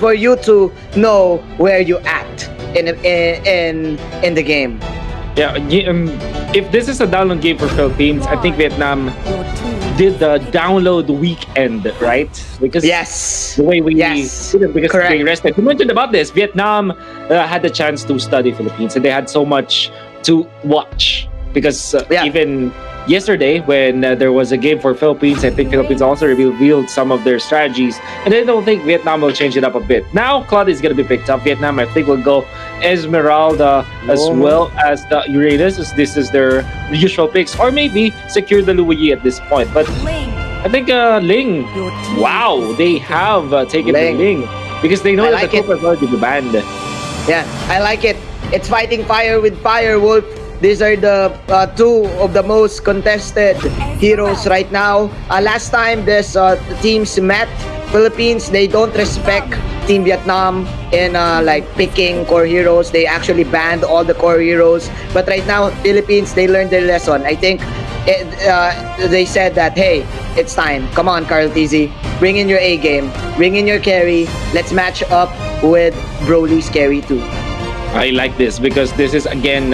for you to know where you at in the game. Yeah, if this is a download game for Philippines, I think Vietnam did the download weekend, right? Because Yes. the way we Yes. did it, because Correct. they rested. You mentioned about this. Vietnam had the chance to study Philippines, and they had so much to watch. Because Yeah. even yesterday, when there was a game for Philippines, I think Philippines also revealed some of their strategies, and I don't think Vietnam will change it up a bit. Now, Claude is going to be picked up. Vietnam, I think, will go Esmeralda as well as the Uranus, as this is their usual picks, or maybe secure the Luyi at this point. But I think Ling, wow, they have taken the Ling. Ling because they know I that like the it. Cooper is already the band. Yeah, I like it. It's fighting fire with fire, Wolf. These are the two of the most contested heroes right now. Last time this teams met, Philippines, they don't respect Team Vietnam in like picking core heroes. They actually banned all the core heroes. But right now, Philippines, they learned their lesson. I think they said that, hey, it's time. Come on, KARLTYZY. Bring in your A game. Bring in your carry. Let's match up with Broly's carry too. I like this because this is again,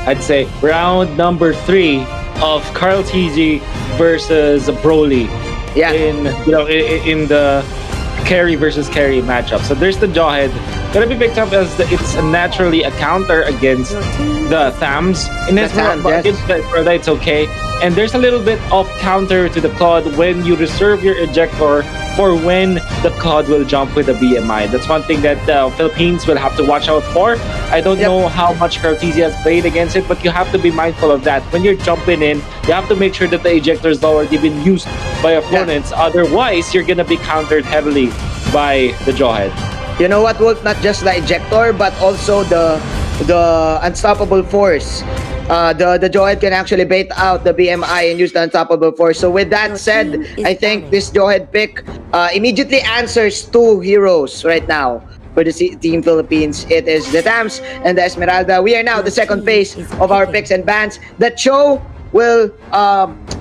I'd say round number 3 of KARLTYZY versus Broly. Yeah. In the carry versus carry matchup. So there's the Jawhead, gonna be picked up as it's naturally a counter against the Thams. In this Thams, but yes. it's okay. And there's a little bit of counter to the Claude when you reserve your ejector for when the Claude will jump with the BMI. That's one thing that the Philippines will have to watch out for. I don't know how much KARLTYZY has played against it, but you have to be mindful of that. When you're jumping in, you have to make sure that the ejector has already been used by opponents. Otherwise, you're gonna be countered heavily by the Jawhead. You know what, Wolf? Not just the ejector, but also the unstoppable force. The Jawhead can actually bait out the BMI and use the unstoppable force. So with that said, I think this Jawhead pick immediately answers 2 heroes right now for the Team Philippines. It is the Thams and the Esmeralda. We are now the second phase of our picks and bans. The Cho will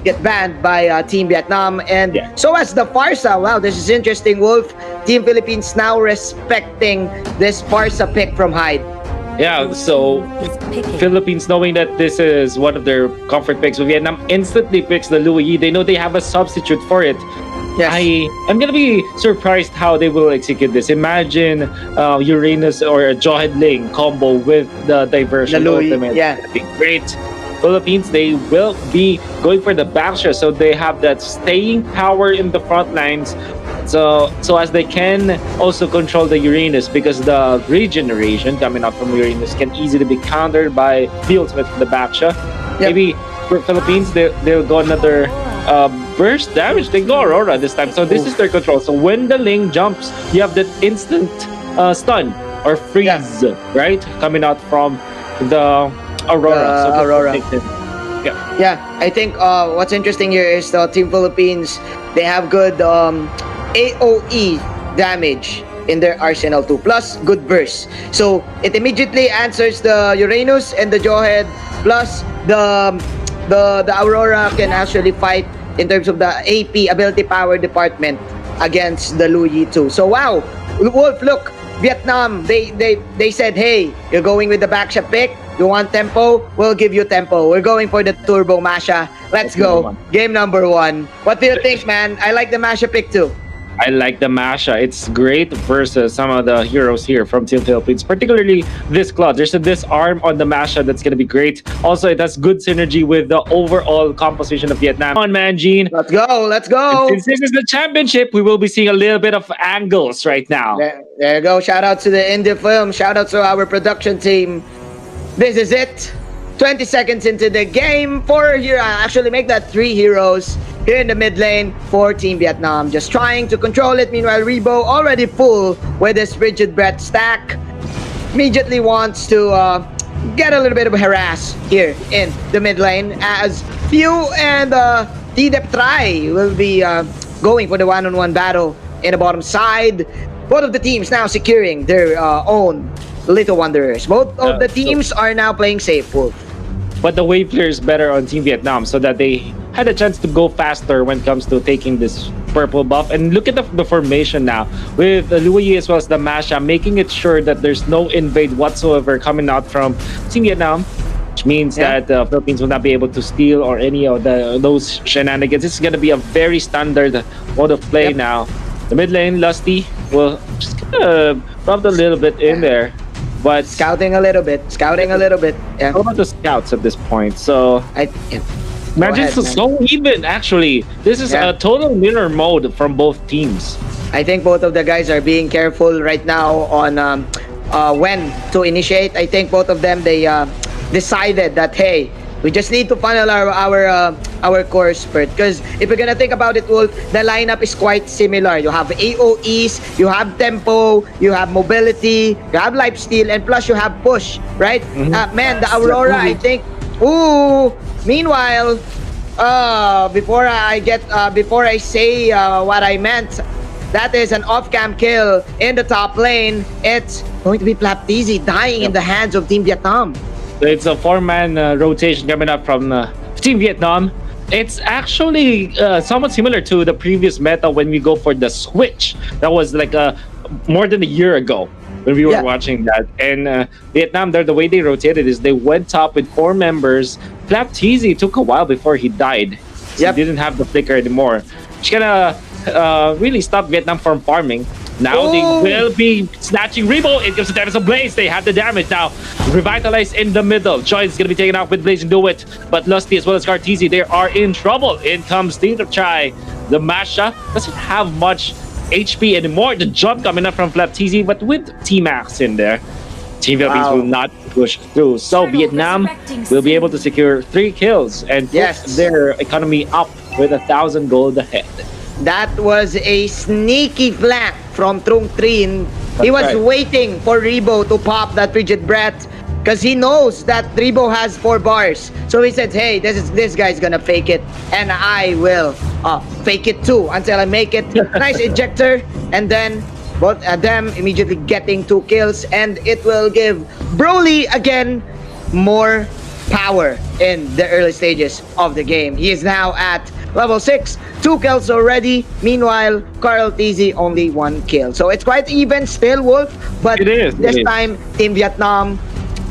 get banned by Team Vietnam, and so as the Farsa. Wow, this is interesting, Wolf. Team Philippines now respecting this Farsa pick from Hyde. Yeah, so Philippines, knowing that this is one of their comfort picks, Vietnam instantly picks the Luyi. They know they have a substitute for it. Yes. I'm gonna be surprised how they will execute this. Imagine Uranus or a Jawhead Ling combo with the diversion The Luyi, ultimate. yeah. That'd be great. Philippines, they will be going for the backshot, so they have that staying power in the front lines. So as they can also control the Uranus, because the regeneration coming out from Uranus can easily be countered by the ultimate from the backshot. Maybe for Philippines, they'll go another burst damage. They go Aurora this time. So this is their control. So when the Ling jumps, you have that instant stun or freeze, right? Coming out from the Aurora. So Aurora. Yeah. Yeah, I think what's interesting here is the Team Philippines, they have good AOE damage in their arsenal too, plus good burst. So it immediately answers the Uranus and the Jawhead, plus the Aurora can actually fight in terms of the AP, ability power department, against the Luyi too. So wow, Wolf, look, Vietnam, they said, hey, you're going with the backshot pick. You want tempo? We'll give you tempo. We're going for the Turbo Masha. Let's go. Game number 1. What do you think, man? I like the Masha pick too. I like the Masha. It's great versus some of the heroes here from Team Philippines, particularly this Claude. There's a disarm on the Masha that's going to be great. Also, it has good synergy with the overall composition of Vietnam. Come on, man, Gene. Let's go. Let's go. And since this is the championship, we will be seeing a little bit of angles right now. There you go. Shout out to the indie film. Shout out to our production team. This is it. 20 seconds into the game. 4 here. Actually, make that 3 heroes here in the mid lane for Team Vietnam. Just trying to control it. Meanwhile, RIBO already full with his Rigid Breath stack. Immediately wants to get a little bit of a harass here in the mid lane, as PHEWW and TRAI will be going for the one-on-one battle in the bottom side. Both of the teams now securing their own Little Wanderers. Both of the teams are now playing safe, Wolf. But the wave clear is better on Team Vietnam, so that they had a chance to go faster when it comes to taking this purple buff. And look at the formation now with Louis as well as the Masha, making it sure that there's no invade whatsoever coming out from Team Vietnam, which means that the Philippines will not be able to steal or any of those shenanigans. This is going to be a very standard mode of play now. The mid lane, Lusty, will just bumped a little bit in there. But scouting a little bit. Yeah. How about the scouts at this point? So imagine it's so even, actually. This is a total winner mode from both teams. I think both of the guys are being careful right now on when to initiate. I think both of them, they decided that, hey, we just need to funnel our core spurt. Because if we're gonna think about it, Wolf, the lineup is quite similar. You have AOEs, you have tempo, you have mobility, you have lifesteal, and plus you have push, right? Man, the Aurora, I think. Ooh. Meanwhile, before I say what I meant, that is an off-cam kill in the top lane. It's going to be FLAPTZY dying in the hands of Team Vietnam. It's a 4-man rotation coming up from Team Vietnam. It's actually somewhat similar to the previous meta when we go for the switch. That was like more than a year ago when we were watching that. And Vietnam, the way they rotated is they went top with 4 members. FLAPTZY took a while before he died. So he didn't have the flicker anymore. It's gonna really stop Vietnam from farming. Now they will be snatching RIBO. It gives the damage of Blaze. They have the damage now. Revitalize in the middle. Joy is going to be taken out with Blaze and do it. But Lusty as well as KARLTYZY, they are in trouble. In comes Team TRAI. The Masha doesn't have much HP anymore. The jump coming up from FLAPTZY, but with T-Max in there, Team Philippines will not push through. So Vietnam will be able to secure 3 kills and put their economy up with 1,000 gold ahead. That was a sneaky flank from TRUONGTRINH. He was waiting for RIBO to pop that frigid breath because he knows that RIBO has 4 bars. So he said, hey, this guy's gonna fake it, and I will fake it too until I make it. Nice ejector, and then both of them immediately getting 2 kills, and it will give Broly again more power in the early stages of the game. He is now at level 6, 2 kills already. Meanwhile, KARLTYZY only 1 kill. So it's quite even still, Wolf. But this time, Team Vietnam,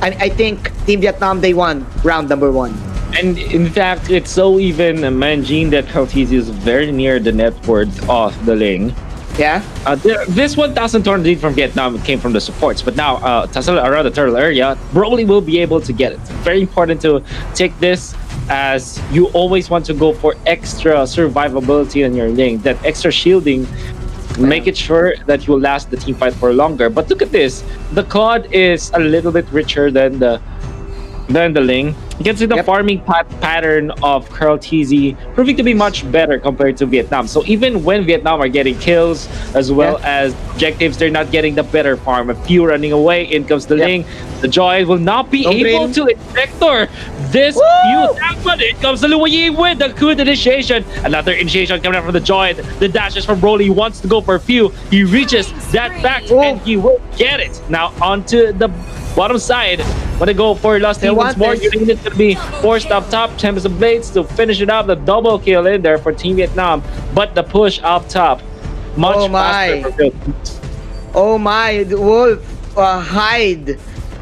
I think Team Vietnam, they won round number 1. And in fact, it's so even, Manjin, that KARLTYZY is very near the net worth of the lane. Yeah. This 1,000 torn lead from Vietnam came from the supports, but now tussle around the turtle area, Broly will be able to get it. It's very important to take this, as you always want to go for extra survivability in your lane, that extra shielding. Make it sure that you will last the team fight for longer. But look at this, the COD is a little bit richer than the lane. You can see the farming pattern of KARLTYZY proving to be much better compared to Vietnam. So even when Vietnam are getting kills as well as objectives, they're not getting the better farm. A few running away, in comes the lane. The Joy will not be able to ejector this few. But it comes the Louis with the good initiation. Another initiation coming out from the Joy. The dashes from Broly, wants to go for a few. He reaches that back and he will get it. Now onto the bottom side. Want to go for Lusty once more. It's going to be forced up top. Tempest of Blades to finish it up. The double kill in there for Team Vietnam. But the push up top, much faster for Philippines. Oh my, Wolf, hide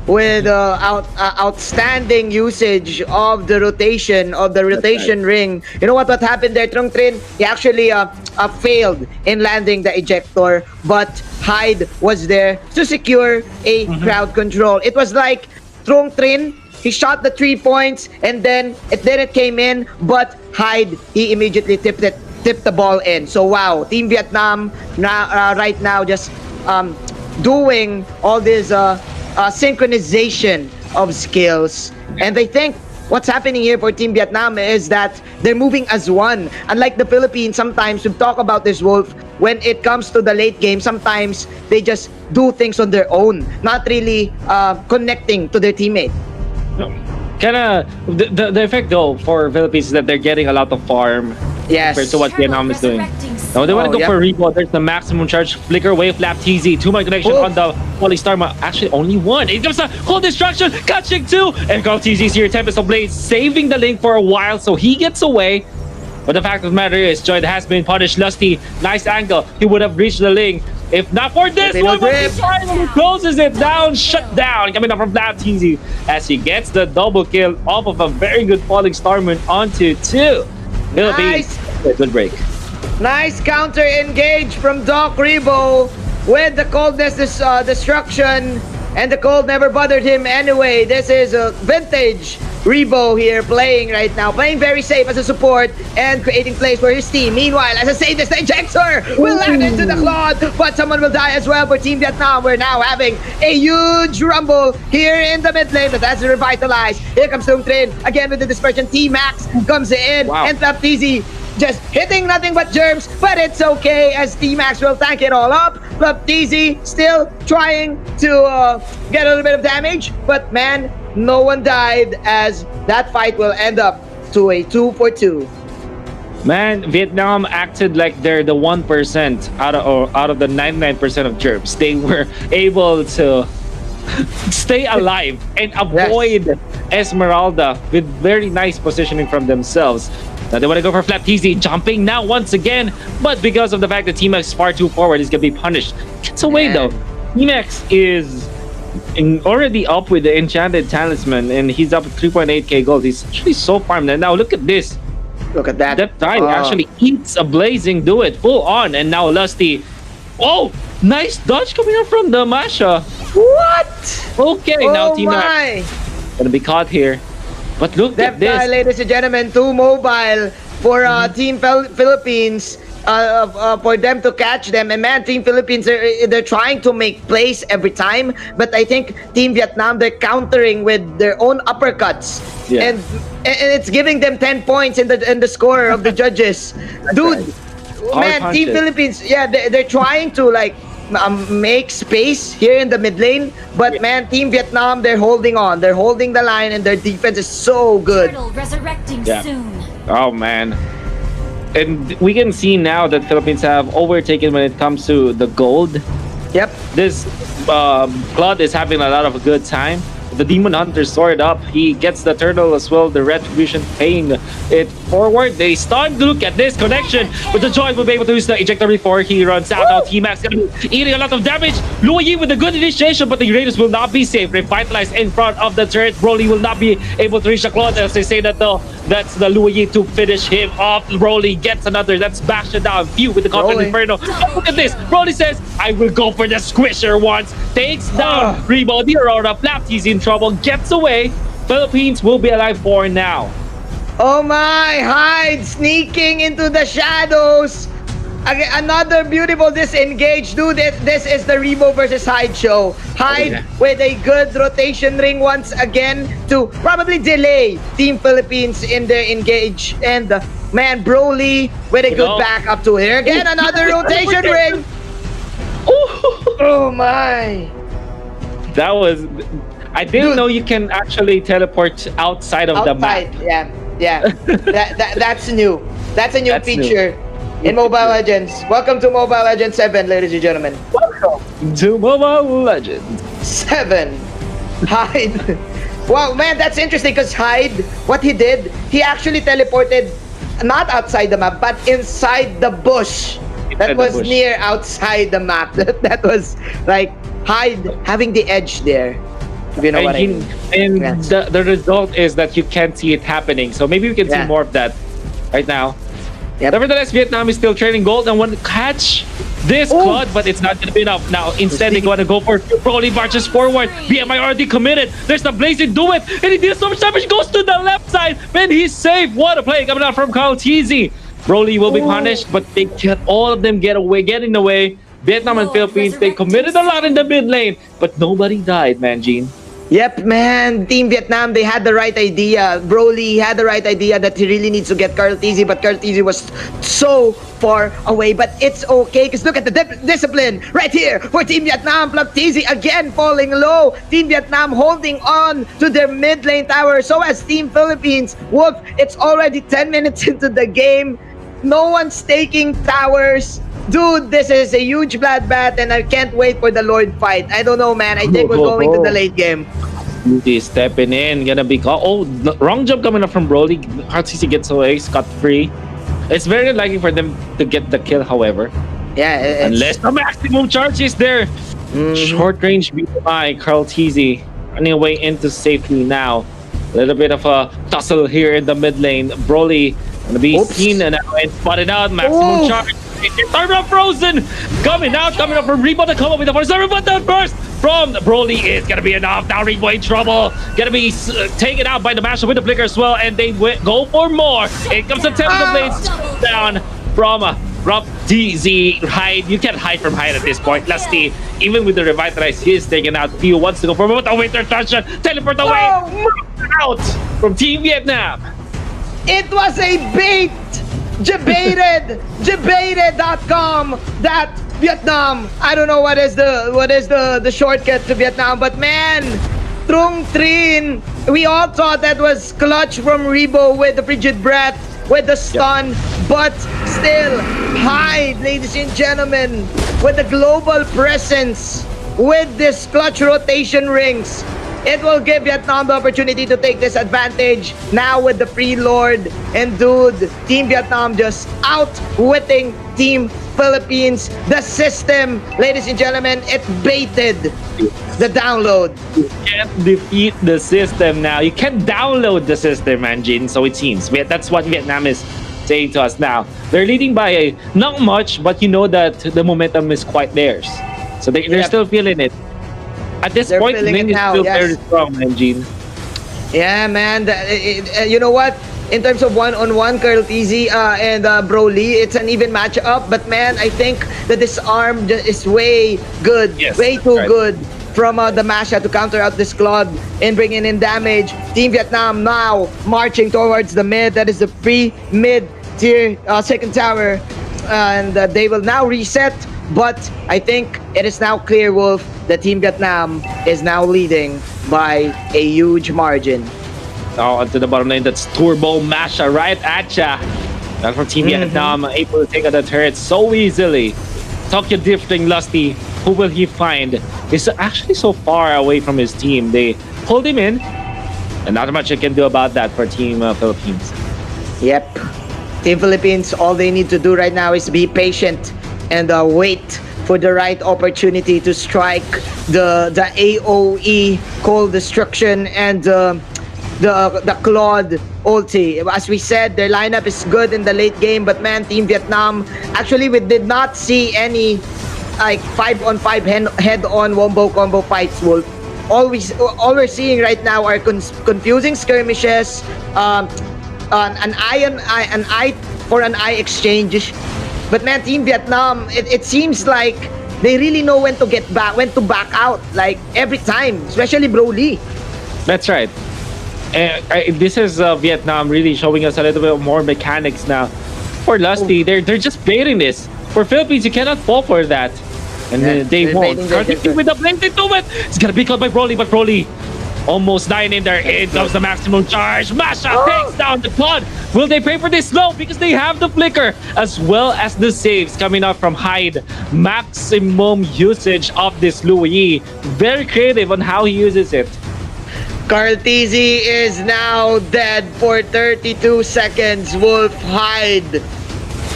with outstanding usage of the rotation ring. You know what happened there, TRUONGTRINH? He actually failed in landing the ejector, but Hyde was there to secure a crowd control. It was like TRUONGTRINH, he shot the 3 points and then it didn't came in, but Hyde, he immediately tipped the ball in. So wow, Team Vietnam now right now just doing all this synchronization of skills. And I think what's happening here for Team Vietnam is that they're moving as one. Unlike the Philippines, sometimes we've talked about this, Wolf, when it comes to the late game, sometimes they just do things on their own, not really connecting to their teammate. Kinda the effect though for Philippines is that they're getting a lot of farm compared to what Vietnam is doing. Now they want to go for RIBO. There's the maximum charge. Flicker away, FLAPTZY. 2-man connection on the Polystar. Actually, only 1. It comes a whole destruction. Catching 2. And KARLTYZY's here. Tempest of Blades saving the link for a while. So he gets away. But the fact of the matter is, Joyd has been punished. Lusty, nice angle. He would have reached the link. If not for this one, he closes it down, shut down. Coming up from FLAPTZY as he gets the double kill off of a very good falling Starman onto 2. Philippines, good break. Nice counter engage from Doc RIBO with the coldness destruction, and the cold never bothered him anyway. This is a vintage RIBO here playing right now, playing very safe as a support and creating plays for his team. Meanwhile, as I say this, the ejector will land into the cloud, but someone will die as well for Team Vietnam. We're now having a huge rumble here in the mid lane, but that's revitalized. Here comes TRUONGTRINH again with the dispersion. T-Max comes in, and FLAPTZY just hitting nothing but germs, but it's okay as T-Max will tank it all up. FLAPTZY still trying to get a little bit of damage, but man, no one died as that fight will end up to a 2-for-2. Man, Vietnam acted like they're the 1% out of the 99% of germs. They were able to stay alive and avoid Esmeralda with very nice positioning from themselves. Now they want to go for FLAPTZY, jumping now once again, but because of the fact that T-Max is far too forward, he's gonna be punished. Gets away though. T-Max is already up with the Enchanted Talisman, and he's up at 3.8k gold. He's actually so farmed. And now look at this. Look at that. That time actually eats a blazing do it full on, and now Lusty. Oh, nice dodge coming up from the Masha. What? Okay, now T-Max gonna be caught here. But look at this. Ladies and gentlemen, too mobile for Team Philippines. For them to catch them, and man, Team Philippines, they're trying to make plays every time, but I think Team Vietnam, they're countering with their own uppercuts, and it's giving them 10 points in the score of the judges. Dude, man, Team Philippines, they're trying to like make space here in the mid lane, but man, Team Vietnam, they're holding on, they're holding the line, and their defense is so good. Resurrecting soon. Oh man. And we can see now that Philippines have overtaken when it comes to the gold. Yep. This Claude is having a lot of a good time. The Demon Hunter soared up. He gets the turtle as well. The Retribution paying it forward. They start to look at this connection, but the Joy will be able to use the ejector before he runs out. Now T-Max eating a lot of damage. Luoyi with a good initiation, but the Uranus will not be safe. Revitalized in front of the turret. Broly will not be able to reach the Claude, as they say that though. That's the Luoyi to finish him off. Broly gets another. That's bashed down. Few with the Conflict Inferno. Oh, look at this. Broly says, I will go for the squisher once. Takes down RIBO, the Aurora. FLAPTZY in trouble. Gets away. Philippines will be alive for now. Oh my, Hyde sneaking into the shadows. Again, another beautiful disengage. Dude, this is the RIBO versus Hyde show. Hyde with a good rotation ring once again to probably delay Team Philippines in their engage. And man, Broly with a good backup to here. Again, another rotation ring. Oh my. That was... I didn't know you can actually teleport outside of the map. Yeah. That's new. That's a new feature in Mobile Legends. Welcome to Mobile Legends 7, ladies and gentlemen. Welcome to Mobile Legends 7. Hyde. Wow, man, that's interesting because Hyde, what he did, he actually teleported not outside the map, but inside the bush. That was near outside the map. That was like Hyde having the edge there. You know what I mean? And the result is that you can't see it happening. So maybe we can see more of that right now. Nevertheless, Vietnam is still trailing gold and want to catch this Claude, but it's not going to be enough. Now, instead, they want to go for Broly marches forward. BMI already committed. There's the blazing do it, and he deals so much damage. Goes to the left side, and he's safe. What a play coming out from KARLTYZY. Broly will be punished, but they can all of them getting away. Vietnam and Philippines, they committed a lot in the mid lane, but nobody died, man, Gene. Yep, man. Team Vietnam, they had the right idea. Broly had the right idea that he really needs to get KARLTYZY, but KARLTYZY was so far away. But it's okay, because look at the discipline right here for Team Vietnam. FLAPTZY again falling low. Team Vietnam holding on to their mid lane tower. So as Team Philippines, Wolf, it's already 10 minutes into the game. No one's taking towers. Dude, this is a huge bloodbath, and I can't wait for the Lord fight. I don't know, man. I think we're going to the late game. He's stepping in, gonna be caught. Oh, wrong jump coming up from Broly. KARLTYZY gets away, scot free. It's very unlikely for them to get the kill, however. Yeah, Unless the maximum charge is there. Short range BO5, KARLTYZY running away into safety now. A little bit of a tussle here in the mid lane. Broly gonna be seen and spotted out. Maximum charge. Turbo Frozen coming out from RIBO to come up with the first server, but the burst from Broly is gonna be enough. Now RIBO in trouble, gonna be taken out by the mashup with the flicker as well, and they go for more. It comes the Tempest Blades down from FLAPTZY. Hide, you can't hide from Hide at this point. Lusty, even with the revitalize, he is taken out. Few wants to go for a winter touchdown, teleport away, out from Team Vietnam. It was a bait. Debated.com that Vietnam. I don't know what is the shortcut to Vietnam, but man, TRUONGTRINH. We all thought that was clutch from RIBO with the frigid breath, with the stun, but still Hyde, ladies and gentlemen, with the global presence, with this clutch rotation rings. It will give Vietnam the opportunity to take this advantage now with the free lord. And dude, Team Vietnam just outwitting Team Philippines. The system, ladies and gentlemen, it baited the download. You can't defeat the system now. You can download the system, Anjin. So it seems that's what Vietnam is saying to us now. They're leading by not much, but you know that the momentum is quite theirs. So they're still feeling it. At this point, Ning is still very strong, Gene. Yeah, man. You know what? In terms of one-on-one, KARLTYZY and Broly, it's an even matchup. But man, I think the disarm is way good, way too good from the Masha to counter out this Claude and bringing in damage. Team Vietnam now marching towards the mid. That is the pre-mid tier second tower, and they will now reset. But I think it is now clear, Wolf, that Team Vietnam is now leading by a huge margin. Oh, onto the bottom lane, that's Turbo Masha right at ya. And from Team Vietnam, able to take out the turret so easily. Tokyo drifting Lusty, who will he find? He's actually so far away from his team. They pulled him in, and not much I can do about that for Team Philippines. Yep. Team Philippines, all they need to do right now is be patient and wait for the right opportunity to strike the AOE Cold Destruction and the Claude ulti. As we said, their lineup is good in the late game, but man, Team Vietnam, actually we did not see any like 5-on-5 head-on wombo combo fights, Wolf. All we're seeing right now are confusing skirmishes, an eye for an eye exchange. But man, Team Vietnam, it seems like they really know when to back out, like every time, especially Broly. That's right. This is Vietnam really showing us a little bit more mechanics now. For Lusty, they're just baiting this. For Philippines, you cannot fall for that. And they won't. KARLTYZY with the blink into it. It's gonna be caught by Broly, but Broly almost dying in there. In comes the maximum charge. Masha takes down the Claude. Will they pay for this? No, because they have the flicker as well as the saves coming out from Hyde. Maximum usage of this Louis. Very creative on how he uses it. KARLTYZY is now dead for 32 seconds. Wolf, hide.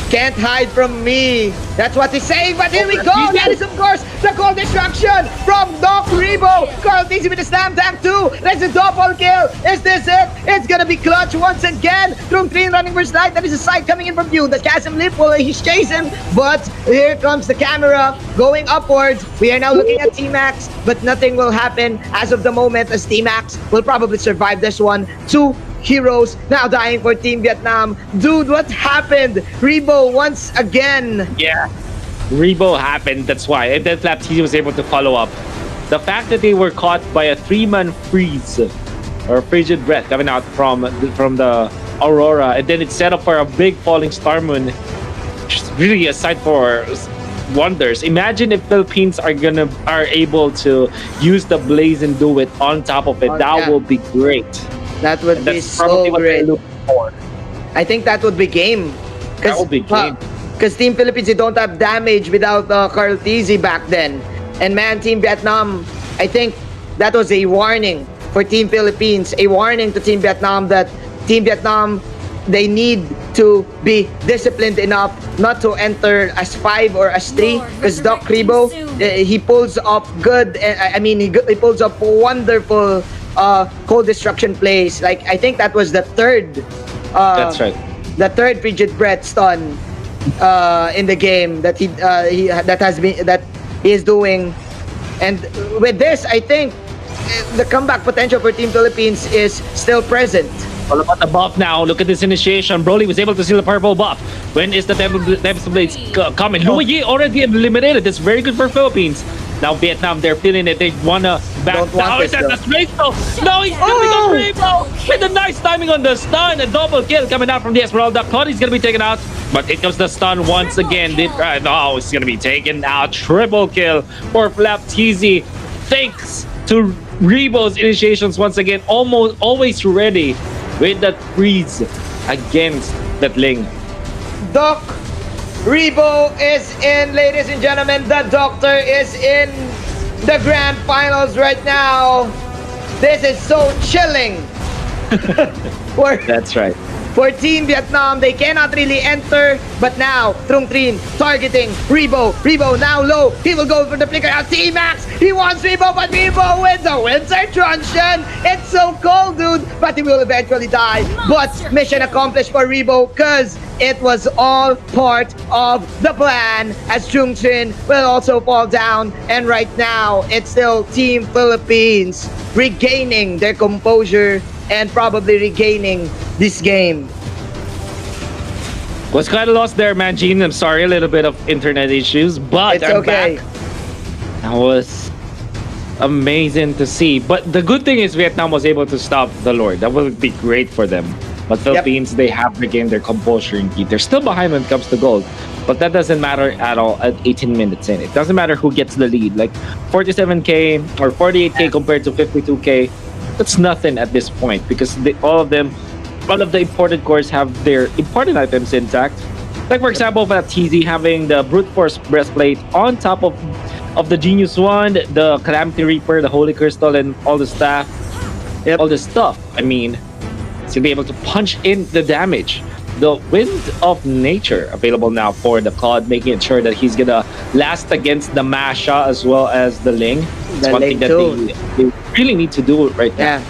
Can't hide from me. That's what he's saying, but here we go. That is, of course, the Cold Destruction from Doc RIBO. KARLTYZY with the Slam Tank 2. That's a double kill. Is this it? It's gonna be clutch once again. TRUONGTRINH running for slide. That is a side coming in from View. The Chasm Lip, well, he's chasing, but here comes the camera going upwards. We are now looking at T-Max, but nothing will happen as of the moment, as T-Max will probably survive this one. 2 heroes now dying for Team Vietnam. Dude, what happened? RIBO once again. Yeah, RIBO happened. That's why. And then FLAPTZY was able to follow up. The fact that they were caught by a 3-man freeze or frigid breath coming out from the Aurora, and then it's set up for a big falling star moon. Just really a sight for wonders. Imagine if Philippines are able to use the blaze and do it on top of it. That would be great. That would be so great. I think that would be game. That would be game. Because Team Philippines, they don't have damage without KARLTYZY back then. And man, Team Vietnam, I think that was a warning for Team Philippines. A warning to Team Vietnam that Team Vietnam, they need to be disciplined enough not to enter as 5 or as 3 because Doc RIBO, he pulls off good. I mean, he pulls off wonderful cold destruction plays. Like I think that was the third. That's right. The third frigid breath stun in the game that he is doing, and with this, I think the comeback potential for Team Philippines is still present. All about the buff now. Look at this initiation. Broly was able to steal the purple buff. When is the Devil's Blades coming? Luigi already eliminated. That's very good for Philippines. Now Vietnam, they're feeling it. They wanna back down. Is that the Rainbow? No, he's coming on Rainbow with a nice timing on the stun. A double kill coming out from the Esmeralda. Claudi's gonna be taken out, but it comes the stun once again. No, it's gonna be taken out. Triple kill for FLAPTZY. Thanks to RIBO's initiations once again. Always ready with that freeze against that Ling. Doc RIBO is in, ladies and gentlemen. The Doctor is in the grand finals right now. This is so chilling. That's right. For Team Vietnam, they cannot really enter, but now TRUONGTRINH targeting RIBO. RIBO now low. He will go for the flicker out. T-Max, he wants RIBO, but RIBO wins the Winter Truncheon. It's so cold, dude, but he will eventually die. But mission accomplished for RIBO because it was all part of the plan, as TRUONGTRINH will also fall down. And right now, it's still Team Philippines regaining their composure and probably regaining this game. Was kind of lost there, man, Gene. I'm sorry, a little bit of internet issues, but I'm back. That was amazing to see. But the good thing is Vietnam was able to stop the Lord. That would be great for them. But Philippines, they have regained their composure indeed. They're still behind when it comes to gold. But that doesn't matter at all at 18 minutes in. It doesn't matter who gets the lead. Like 47K or 48K compared to 52K. That's nothing at this point because all of the imported cores have their important items intact. Like for example, FLAPTZY having the Brute Force breastplate on top of the Genius Wand, the Calamity Reaper, the Holy Crystal, and all the stuff. All the stuff. I mean, to be able to punch in the damage. The Wind of Nature available now for the Claude, making sure that he's gonna last against the Masha as well as the Ling. It's one thing that they really need to do right now. Yeah,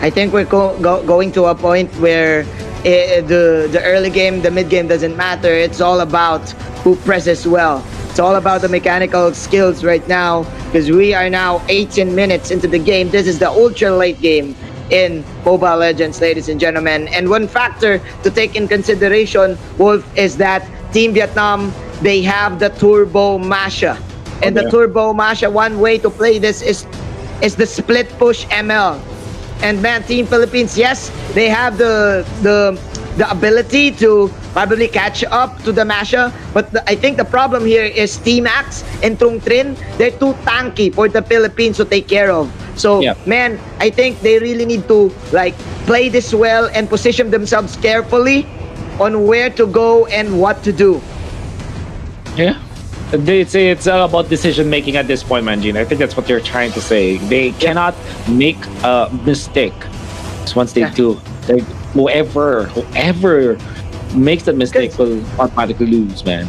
I think we're going to a point where the early game, the mid game doesn't matter. It's all about who presses well. It's all about the mechanical skills right now because we are now 18 minutes into the game. This is the ultra late game in Mobile Legends, ladies and gentlemen. And one factor to take in consideration, Wolf, is that Team Vietnam, they have the Turbo Masha. And the Turbo Masha, one way to play this is the split push ML. And man, Team Philippines, yes, they have the ability to probably catch up to the Masha, but I think the problem here is T-Max and TRUONGTRINH. They're too tanky for the Philippines to take care of. So, man, I think they really need to like play this well and position themselves carefully on where to go and what to do. Yeah. It's all about decision making at this point, Manjin. I think that's what they're trying to say. They cannot make a mistake. Once they do, whoever makes that mistake will automatically lose, man.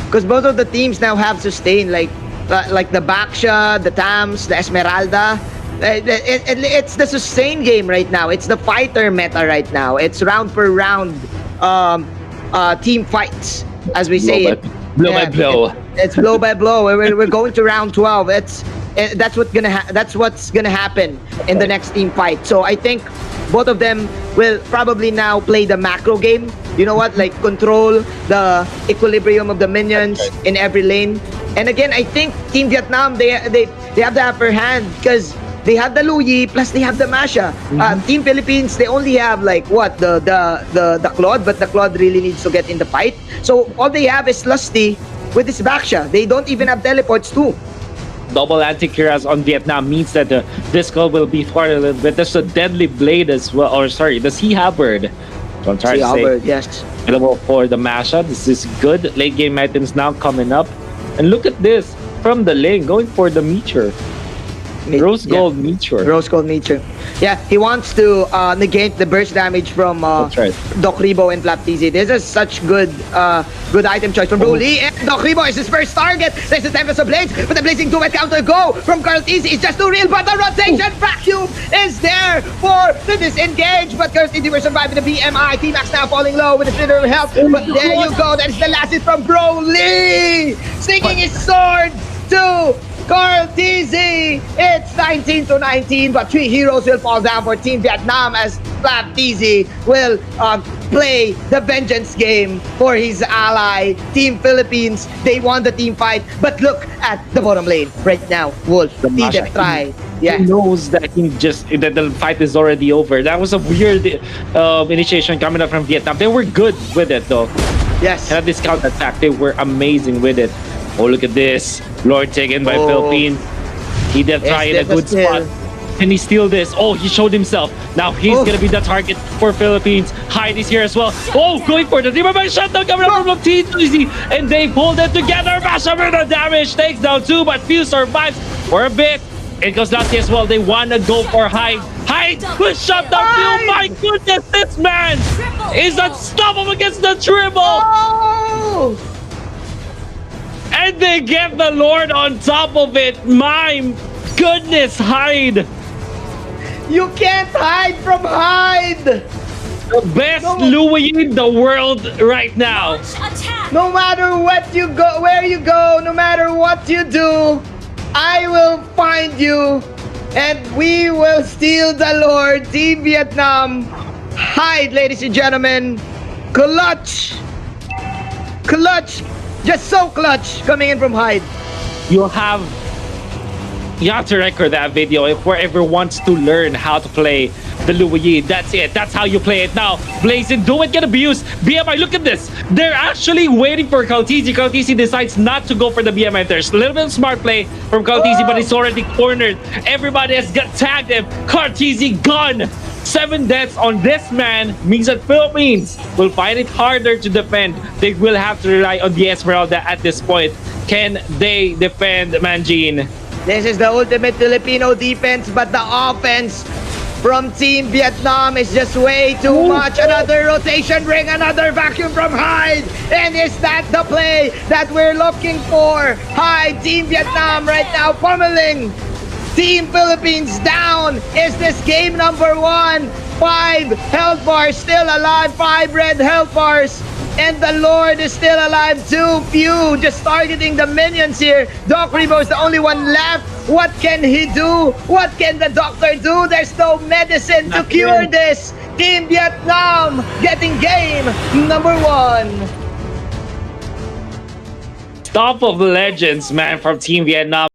Because both of the teams now have sustain, like the Baksha, the Tams, the Esmeralda. It's the sustain game right now. It's the fighter meta right now. It's round per round team fights, as we say it. Blow by blow. It's blow by blow. We're going to round 12. That's what's gonna happen in the next team fight. So I think both of them will probably now play the macro game. You know what? Like control the equilibrium of the minions in every lane. And again, I think Team Vietnam they have the upper hand because they have the Luyi plus they have the Masha. Team Philippines, they only have like what the Claude, but the Claude really needs to get in the fight. So all they have is Lusty with his Baksha. They don't even have teleports too. Double anti-cuirass on Vietnam means that this call will be for a little bit. There's a deadly blade as well, or sorry, the Sea Halberd. So I'm trying to say, yes. Available for the Masha. This is good. Late game items now coming up. And look at this from the lane, going for the Meteor. Rose Gold Meteor. Rose Gold Meteor. Yeah, he wants to negate the burst damage from That's right. Doc RIBO and FLAPTZY. This is such good item choice from Broly. And Doc RIBO is his first target. There's the Tempest of Blades, but the Blazing Duet counter go from KARLTYZY is just too real, but the rotation vacuum is there for the disengage. But KARLTYZY will survive in the BMI. T-Max now falling low with his little health. But there you go. That is the last hit from Broly. Sticking his sword to KARLTYZY. It's 19-19, but 3 heroes will fall down for Team Vietnam as FLAPTZY will play the vengeance game for his ally, Team Philippines. They won the team fight, but look at the bottom lane right now. Wolf, TRAI. He knows that that the fight is already over. That was a weird initiation coming up from Vietnam. They were good with it though. Yes. Cannot discount that fact. They were amazing with it. Oh, look at this. Lord taken by Philippines. He did try in a good spot. Can he steal this? Oh, he showed himself. Now he's gonna be the target for Philippines. Hyde is here as well. Oh, going for the Timberman shutdown coming up from TUNG. And they pulled it together. Massive amount of damage. Takes down 2, but Few survives for a bit. It goes Lusty as well. They wanna go for Hyde. Hyde will shut down Few. My goodness, this man is unstoppable against the triple. Oh! And they get the Lord on top of it. My goodness, Hyde. You can't hide from Hyde. The best Louis in the world right now. Attack. No matter what you go, where you go, no matter what you do, I will find you and we will steal the Lord. Team Vietnam. Hyde, ladies and gentlemen. Clutch. Clutch. Just so clutch coming in from Hyde. You have to record that video if whoever wants to learn how to play the Louis. That's it. That's how you play it now. Blazing, do it, get abused. BMI, look at this. They're actually waiting for KARLTYZY. KARLTYZY decides not to go for the BMI. There's a little bit of smart play from KARLTYZY, but it's already cornered. Everybody has got tagged him. KARLTYZY gone. 7 deaths on this man means that Philippines will find it harder to defend. They will have to rely on the Esmeralda at this point. Can they defend, Manjin? This is the ultimate Filipino defense, but the offense from Team Vietnam is just way too much. Another rotation ring, another vacuum from Hyde. And is that the play that we're looking for? Hyde, Team Vietnam right now pummeling Team Philippines down. Is this game number 1? 5 health bars still alive, 5 red health bars. And the Lord is still alive too. Few just targeting the minions here. Doc RIBO is the only one left. What can he do? What can the doctor do? There's no medicine to cure this. Team Vietnam getting game number 1. Top of legends, man, from Team Vietnam.